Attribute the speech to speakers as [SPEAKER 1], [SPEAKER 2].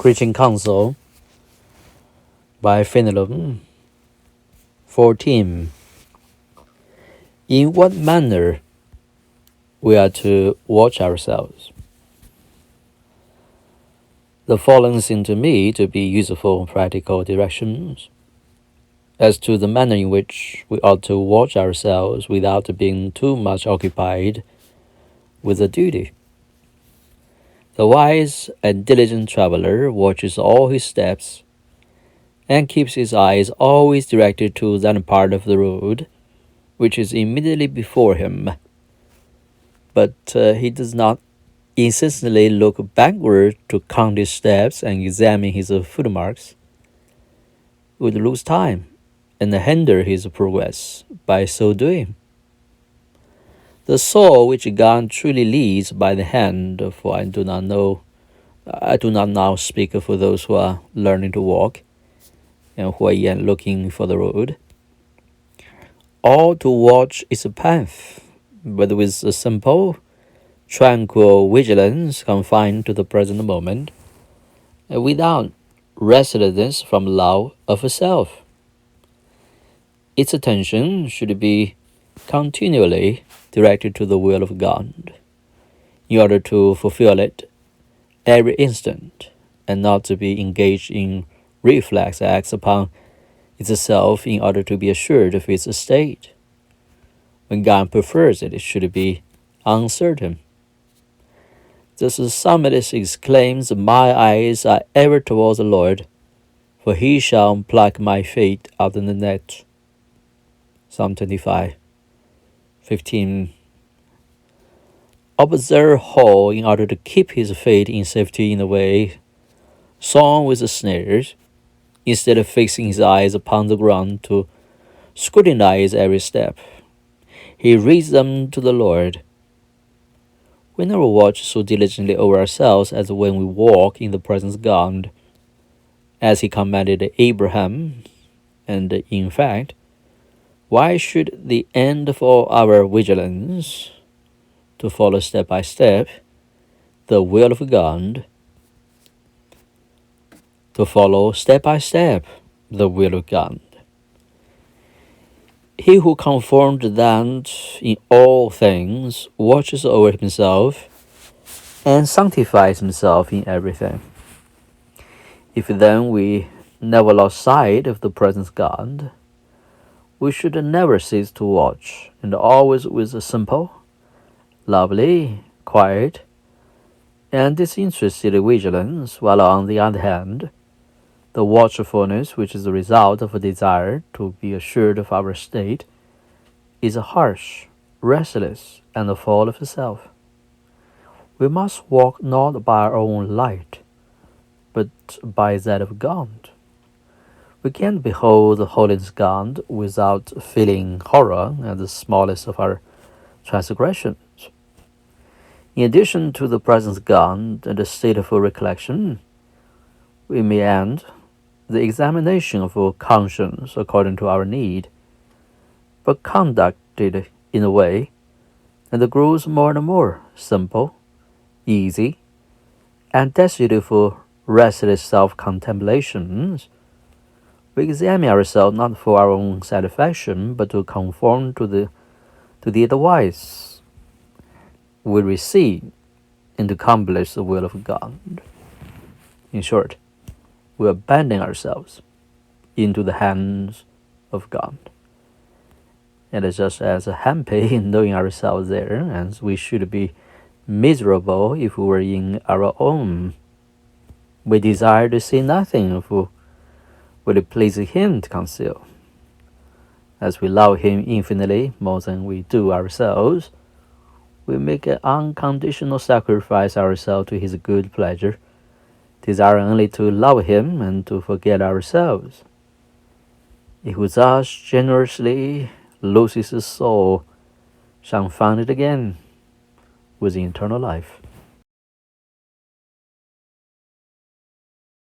[SPEAKER 1] Christian Counsel by Fenelon. 14. In what manner we are to watch ourselves? The following seem to me to be useful practical directions as to the manner in which we ought to watch ourselves without being too much occupied with the duty. The wise and diligent traveler watches all his steps and keeps his eyes always directed to that part of the road which is immediately before him. But he does not incessantly look backward to count his steps and examine his footmarks. He would lose time and hinder his progress by so doing. The soul which God truly leads by the hand, for I do not now speak for those who are learning to walk and who are yet looking for the road, ought to watch its path, but with a simple, tranquil vigilance confined to the present moment, and without restlessness from love of self. Its attention should be continually directed to the will of God, in order to fulfill it every instant, and not to be engaged in reflex acts upon itself in order to be assured of its state. When God prefers it, it should be uncertain. Thus the psalmist exclaims, "My eyes are ever towards the Lord, for he shall pluck my feet out of the net." Psalm 25:15. Observe how, in order to keep his feet in safety in the way sown with the snares, instead of fixing his eyes upon the ground to scrutinize every step, he reads them to the Lord. We never watch so diligently over ourselves as when we walk in the presence of God, as he commanded Abraham, and in fact, why should the end of all our vigilance to follow step by step the will of God, to follow step by step the will of God? He who conformed that in all things watches over himself and sanctifies himself in everything. If then we never lost sight of the presence of God, we should never cease to watch, and always with a simple, lovely, quiet, and disinterested vigilance, while on the other hand, the watchfulness which is the result of a desire to be assured of our state is harsh, restless, and full of self. We must walk not by our own light, but by that of God. We can't behold the holiness of God without feeling horror at the smallest of our transgressions. In addition to the presence of God and the state of recollection, we may end the examination of our conscience according to our need, but conducted in a way that grows more and more simple, easy, and destitute of restless self-contemplations. We examine ourselves not for our own satisfaction, but to conform to the advice we receive and to accomplish the will of God. In short, we abandon ourselves into the hands of God. And it's just as happy in knowing ourselves there, as we should be miserable if we were in our own. We desire to see nothing of what it pleases Him to conceal. As we love Him infinitely more than we do ourselves, we make an unconditional sacrifice ourselves to His good pleasure, desiring only to love Him and to forget ourselves. He who thus generously loses his soul shall find it again with eternal life.